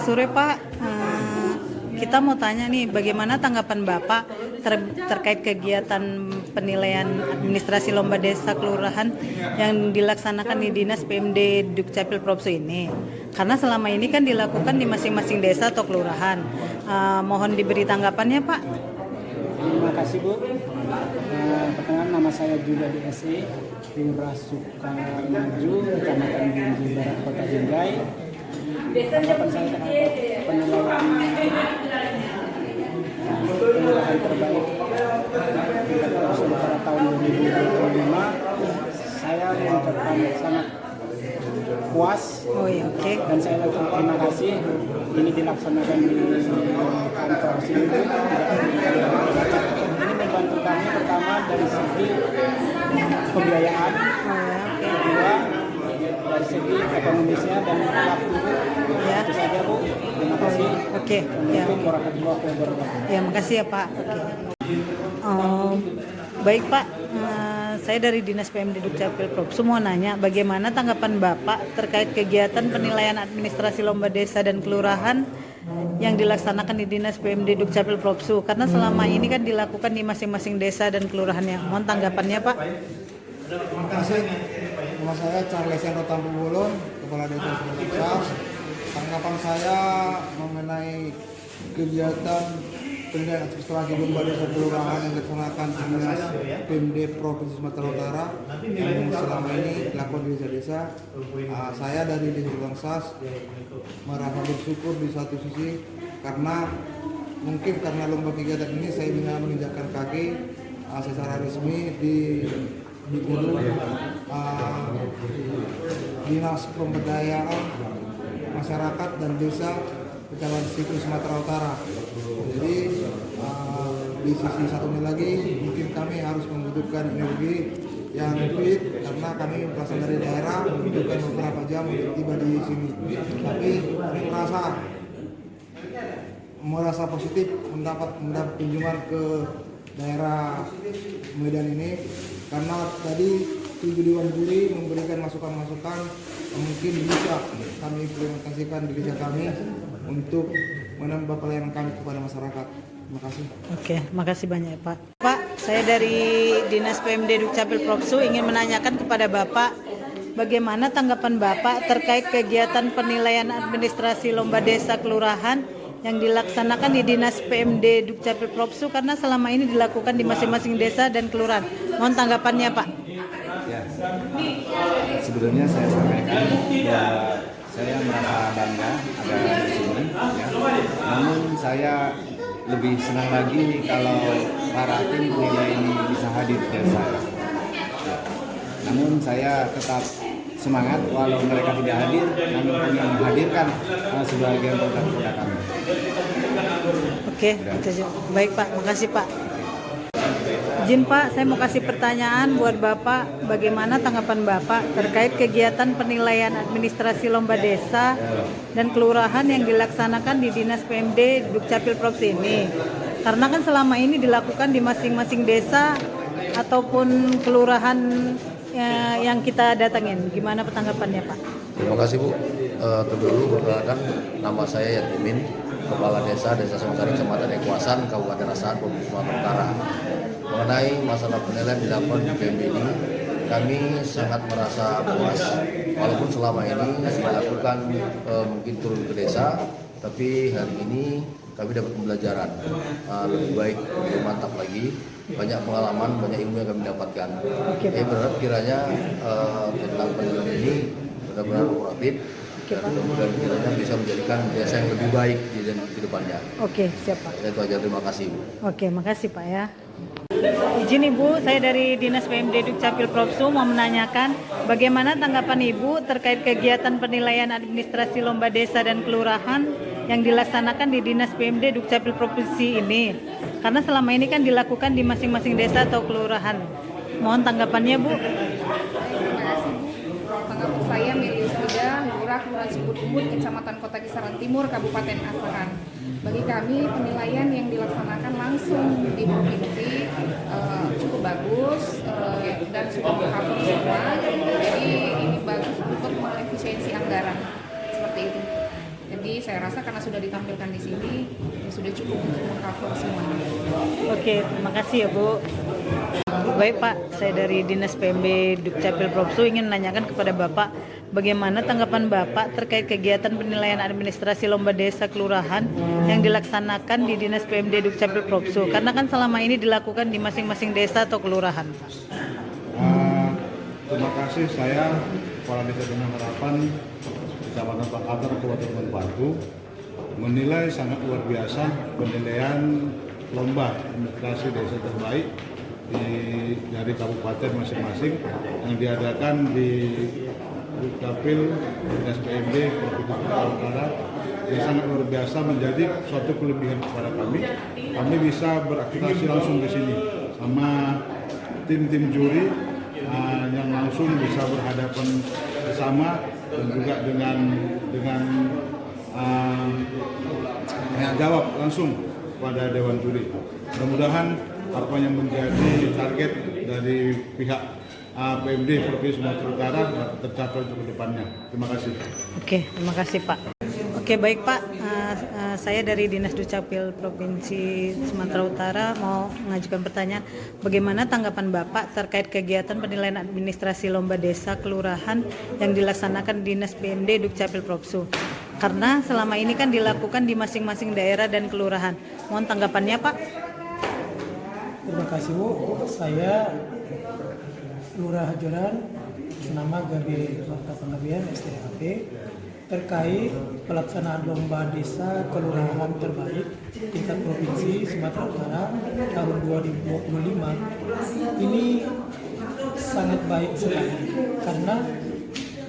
sore Pak. Kita mau tanya nih, bagaimana tanggapan Bapak terkait kegiatan penilaian administrasi lomba desa kelurahan yang dilaksanakan di Dinas PMD Dukcapil Propsu ini? Karena selama ini kan dilakukan di masing-masing desa atau kelurahan. Mohon diberi tanggapannya Pak. Terima kasih Bu. Perkenalkan nama saya Julia DSE, Lurah Sukamaju, Kecamatan Binjai Barat, Kota Binjai. Tanggapan saya terhadap penilaian terbaik tingkat Propsu pada tahun 2025, saya mengucapkan sangat puas. Dan saya ucapkan terima kasih. Ini dilaksanakan di kantor sini. Ini membantu kami pertama dari segi pembiayaan, kedua dari segi ekonomisnya dan waktu. Itu saja Bu. Terima kasih. Assalamualaikum warahmatullahi wabarakatuh. Ya, makasih ya Pak. Baik Pak, saya dari Dinas PMD Dukcapil Propsu mau nanya, bagaimana tanggapan Bapak terkait kegiatan penilaian administrasi lomba desa dan kelurahan yang dilaksanakan di Dinas PMD Dukcapil Propsu? Karena selama ini kan dilakukan di masing-masing desa dan kelurahannya. Mohon tanggapannya Pak. Terima kasih. Nama saya Charles Hendro Tampubulun, Kepala Desa Sumber. Tanggapan saya mengenai kegiatan penilaian administrasi lomba desa kelurahan yang dilaksanakan di Dinas PMD Provinsi Sumatera Utara yang selama ini dilakukan di desa-desa. Saya dari Desa Bangsas merasa bersyukur di satu sisi karena mungkin karena lomba kegiatan ini saya bisa menginjakkan kaki secara resmi di gedung Dinas Pemberdayaan Masyarakat dan Desa Kecamatan Sipil Sumatera Utara. Jadi di sisi satunya lagi mungkin kami harus membutuhkan energi yang fit karena kami berasal dari daerah, membutuhkan beberapa jam untuk tiba di sini. Tapi kami merasa positif mendapat kunjungan ke daerah Medan ini karena tadi 7 Dewan Juri memberikan masukan-masukan mungkin bisa kami implementasikan di desa kami untuk menambah pelayanan kami kepada masyarakat. Terima kasih. Makasih banyak Pak. Pak, saya dari Dinas PMD Dukcapil Propsu ingin menanyakan kepada Bapak, bagaimana tanggapan Bapak terkait kegiatan penilaian administrasi lomba desa kelurahan yang dilaksanakan di Dinas PMD Dukcapil Propsu karena selama ini dilakukan di masing-masing desa dan kelurahan. Mohon tanggapannya Pak. Ya, sebelumnya saya sampaikan bahwa saya merasa bangga ada di sini. Ya. Namun saya lebih senang lagi kalau para tim penilai ini bisa hadir di desa. Ya. Namun saya tetap semangat walau mereka tidak hadir, namun kami menghadirkan sebagian produk-produk kami. Baik Pak, makasih Pak. Izin Pak, saya mau kasih pertanyaan buat Bapak, bagaimana tanggapan Bapak terkait kegiatan penilaian administrasi lomba desa dan kelurahan yang dilaksanakan di Dinas PMD Dukcapil Propsu ini? Karena kan selama ini dilakukan di masing-masing desa ataupun kelurahan yang kita datangin. Gimana tanggapannya Pak? Terima kasih Bu. Dulu perkenalkan, nama saya Yatimin, Kepala Desa Sumbersari Kecamatan Ekuasan, Kabupaten Asahan, Provinsi Sumatera Utara. Mengenai masalah penilaian dilakukan di PMD ini, kami sangat merasa puas walaupun selama ini dilakukan mungkin turun ke desa, tapi hari ini kami dapat pembelajaran lebih baik, lebih mantap lagi, banyak pengalaman, banyak ilmu yang kami dapatkan. Kami berharap kiranya tentang penilaian ini benar-benar kooperatif dan kiranya bisa menjadikan desa yang lebih baik di depannya. Siap Pak. Itu aja, terima kasih Bu. Makasih Pak ya. Izin Ibu, saya dari Dinas PMD Dukcapil Propsu mau menanyakan bagaimana tanggapan Ibu terkait kegiatan penilaian administrasi lomba desa dan kelurahan yang dilaksanakan di Dinas PMD Dukcapil Provinsi ini. Karena selama ini kan dilakukan di masing-masing desa atau kelurahan. Mohon tanggapannya Bu. Terima kasih Bu. Tanggapan saya Melius Lida, Lurah Kelurahan Sibut-Umbut, Kecamatan Kota Kisaran Timur, Kabupaten Asahan. Bagi kami penilaian yang dilaksanakan langsung di provinsi cukup bagus dan sudah mengcover semua. Jadi ini bagus untuk mengefisiensi anggaran seperti itu. Jadi saya rasa karena sudah ditampilkan di sini ya sudah cukup untuk mengcover semuanya. Oke, terima kasih ya Bu. Baik Pak, saya dari Dinas PMB Dukcapil Propsu ingin menanyakan kepada Bapak bagaimana tanggapan Bapak terkait kegiatan penilaian administrasi lomba desa kelurahan yang dilaksanakan di Dinas PMD Dukcapil Propsu, karena kan selama ini dilakukan di masing-masing desa atau kelurahan. Terima kasih, saya Kepala Desa Bina Harapan Kecamatan Pakatar, Kabupaten Batu, menilai sangat luar biasa penilaian lomba administrasi desa terbaik dari kabupaten masing-masing yang diadakan di Dukcapil Dinas PMD Provinsi Sumatera Utara. Yang sangat luar biasa, menjadi suatu kelebihan kepada kami. Kami bisa beraktivasi langsung di sini sama tim-tim juri yang langsung bisa berhadapan bersama dan juga dengan jawab langsung pada Dewan Juri. Mudah-mudahan apa yang menjadi target dari pihak PMD Provinsi Sumatera Utara dapat tercapai untuk kedepannya. Terima kasih. Oke, terima kasih Pak. Oke, baik Pak. Saya dari Dinas Dukcapil Provinsi Sumatera Utara mau mengajukan pertanyaan. Bagaimana tanggapan Bapak terkait kegiatan penilaian administrasi lomba desa kelurahan yang dilaksanakan Dinas PMD Dukcapil Propsu? Karena selama ini kan dilakukan di masing-masing daerah dan kelurahan. Mohon tanggapannya Pak. Terima kasih Bu. Saya Lurah Joran, nama Gabe Fakta Pengabdian STHP, terkait pelaksanaan lomba desa kelurahan terbaik tingkat provinsi Sumatera Utara tahun 2025 ini sangat baik sekali karena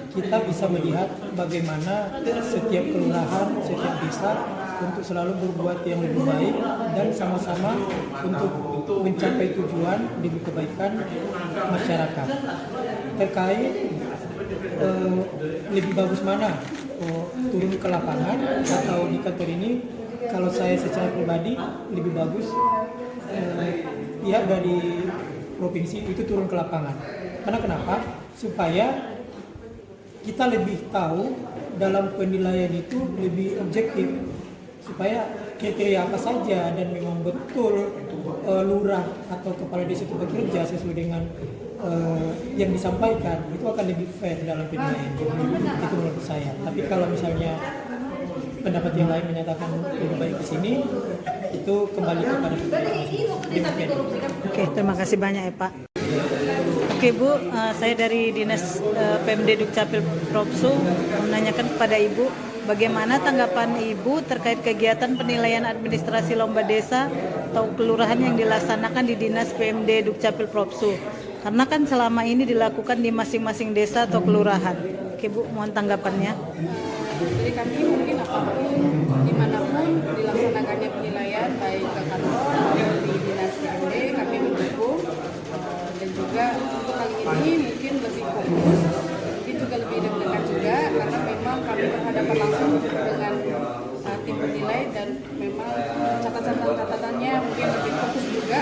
kita bisa melihat bagaimana setiap kelurahan, setiap desa untuk selalu berbuat yang lebih baik dan sama-sama untuk mencapai tujuan demi kebaikan masyarakat. Terkait lebih bagus mana turun ke lapangan atau di kantor ini, kalau saya secara pribadi lebih bagus pihak dari provinsi itu turun ke lapangan. Karena kenapa? Supaya kita lebih tahu dalam penilaian itu lebih objektif, supaya kriteria apa saja dan memang betul lurah atau kepala desa itu bekerja sesuai dengan yang disampaikan, itu akan lebih fair dalam penilaian. Itu menurut saya. Tapi kalau misalnya pendapat yang lain menyatakan lebih baik ke sini, itu kembali kepada demikian. Oke, terima kasih banyak ya Pak. Oke Bu, saya dari Dinas PMD Dukcapil Propsu menanyakan kepada Ibu bagaimana tanggapan Ibu terkait kegiatan penilaian administrasi lomba desa atau kelurahan yang dilaksanakan di Dinas PMD Dukcapil Propsu. Karena kan selama ini dilakukan di masing-masing desa atau kelurahan. Oke Bu, mohon tanggapannya. Jadi kami mungkin apapun, dimanapun dilaksanakannya penilaian, baik ke kantor maupun di Dinas PMD, kami mendukung. Dan juga untuk kali ini mungkin lebih fokus, mungkin juga lebih dekat juga, karena memang kami berhadapan langsung dengan tim penilai dan memang catatan-catatannya mungkin lebih fokus juga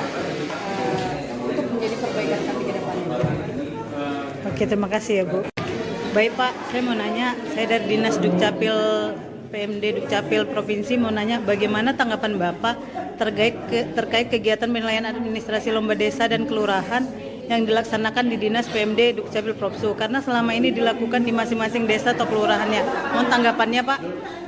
untuk menjadi perbaikan kami ke depannya. Oke, terima kasih ya Bu. Baik Pak, saya mau nanya, saya dari Dinas Dukcapil PMD Dukcapil Provinsi mau nanya bagaimana tanggapan Bapak terkait kegiatan penilaian administrasi lomba desa dan kelurahan yang dilaksanakan di Dinas PMD Dukcapil Propsu, karena selama ini dilakukan di masing-masing desa atau kelurahannya. Mohon tanggapannya Pak.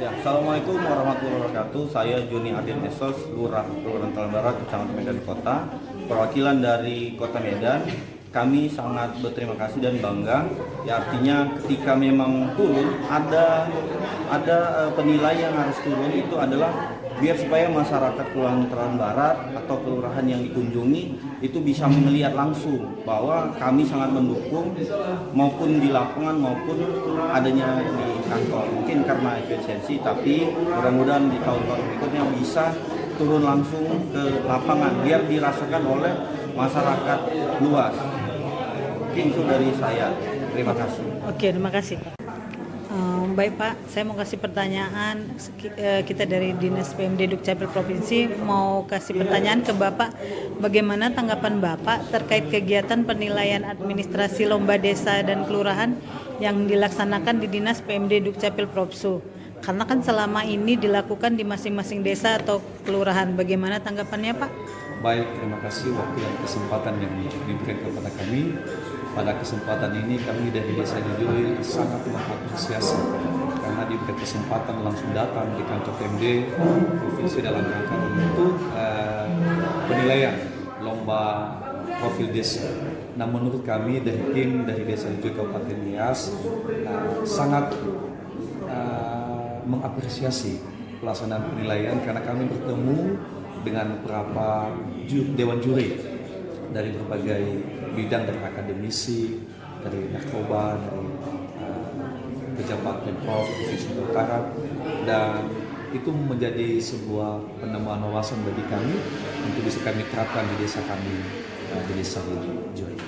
Ya, Assalamualaikum warahmatullahi wabarakatuh. Saya Joni Adil Desos, Lurah Kelurahan Talan Barat, Kecamatan Medan Kota, perwakilan dari Kota Medan. Kami sangat berterima kasih dan bangga. Ya, artinya ketika memang turun ada penilai yang harus turun, itu adalah biar supaya masyarakat Kelurahan Talan Barat atau kelurahan yang dikunjungi itu bisa melihat langsung bahwa kami sangat mendukung maupun di lapangan maupun adanya di kantor. Mungkin karena efisiensi, tapi mudah-mudahan di tahun-tahun berikutnya bisa turun langsung ke lapangan biar dirasakan oleh masyarakat luas. Mungkin itu dari saya. Terima kasih. Oke, terima kasih Pak. Baik Pak, saya mau kasih pertanyaan. Kita dari Dinas PMD Dukcapil Provinsi mau kasih pertanyaan ke Bapak. Bagaimana tanggapan Bapak terkait kegiatan penilaian administrasi lomba desa dan kelurahan yang dilaksanakan di Dinas PMD Dukcapil Propsu? Karena kan selama ini dilakukan di masing-masing desa atau kelurahan. Bagaimana tanggapannya Pak? Baik, terima kasih waktu dan kesempatan yang diberikan kepada kami. Pada kesempatan ini kami dari Desa Jujuri sangat mengapresiasi karena diberi kesempatan langsung datang di kantor PMD Provinsi dalam rangka untuk penilaian lomba profil desa. Nah, menurut kami dari tim dari Desa Jujuri Kabupaten Nias sangat mengapresiasi pelaksanaan penilaian karena kami bertemu dengan beberapa dewan juri dari berbagai bidang, dari akademisi, dari narkoba, dari pejabat Pemprov Provinsi Utara, dan itu menjadi sebuah penambahan wawasan bagi kami untuk bisa kami terapkan di desa kami, di Desa Jujuri.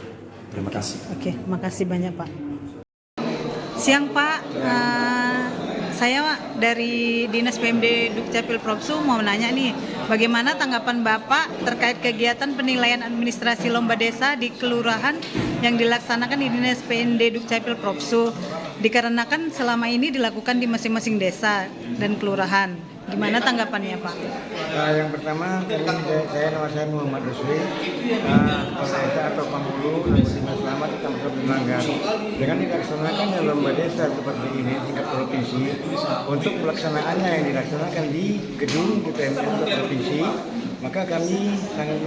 Terima kasih. Oke, makasih banyak Pak. Siang Pak, saya dari Dinas PMD Dukcapil Propsu mau menanya nih, bagaimana tanggapan Bapak terkait kegiatan penilaian administrasi lomba desa di kelurahan yang dilaksanakan di Dinas PMD Dukcapil Propsu, dikarenakan selama ini dilakukan di masing-masing desa dan kelurahan. Gimana tanggapannya Pak? Yang pertama, nama saya Muhammad Rusli, kepala desa atau Pamulu, namun Dinas Selamat Kabupaten Penanggal. Dengan dilaksanakan lomba desa seperti ini tingkat provinsi, untuk pelaksanaannya yang dilaksanakan di gedung DPRD provinsi, maka kami sangat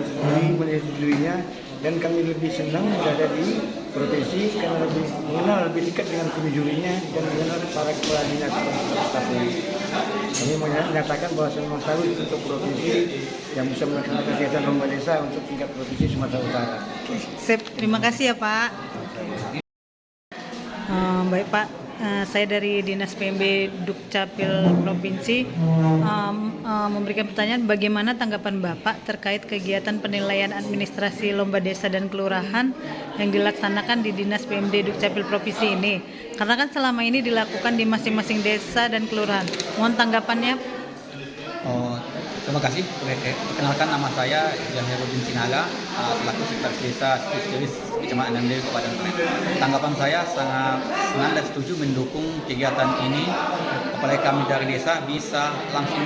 menyetujuinya dan kami lebih senang berada di provinsi karena lebih mengenal lebih dekat dengan tim jurinya dan mengenal para kepala dinas. Kami menyatakan bahwa senang sekali untuk provinsi yang bisa melaksanakan kegiatan lomba desa untuk tingkat provinsi Sumatera Utara. Sip, terima kasih ya Pak. Baik Pak, saya dari Dinas PMB Dukcapil Provinsi memberikan pertanyaan, bagaimana tanggapan Bapak terkait kegiatan penilaian administrasi lomba desa dan kelurahan yang dilaksanakan di Dinas PMD Dukcapil Provinsi ini? Karena kan selama ini dilakukan di masing-masing desa dan kelurahan. Mohon tanggapannya. Terima kasih. Perkenalkan, nama saya Jahiruddin Sinaga, selaku Sekretaris Desa Spesialis Kecamatan Namdel Kabupaten Penang. Tanggapan saya sangat senang dan setuju mendukung kegiatan ini. Apalagi kami dari desa bisa langsung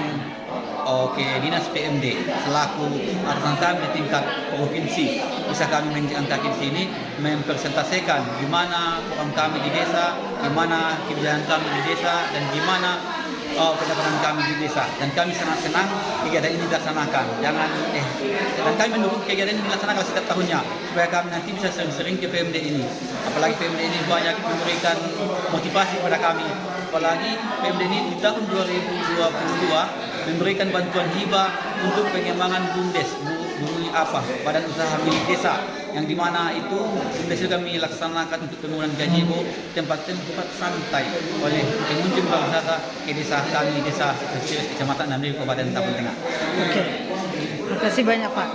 ke Dinas PMD selaku atasan kami di tingkat provinsi. Bisa kami menjalankan di sini, mempresentasikan di mana program kami di desa, di mana kebijakan kami di desa, dan di mana pendapatan kami di desa. Dan kami sangat senang kegiatan ini dilaksanakan. Dan kami mendukung kegiatan ini dilaksanakan setiap tahunnya supaya kami nanti bisa sering-sering ke PMD ini. Apalagi PMD ini banyak memberikan motivasi kepada kami. Apalagi PMD ini di tahun 2022 memberikan bantuan hibah untuk pengembangan BUMDes, Badan Usaha Milik Desa, yang dimana itu BUMDes itu kami laksanakan untuk pembangunan gazebo, tempat-tempat santai oleh pengunjung berwisata ke desa kami, Desa Kecamatan Namdel Kabupaten Tengah. Oke, terima kasih banyak Pak.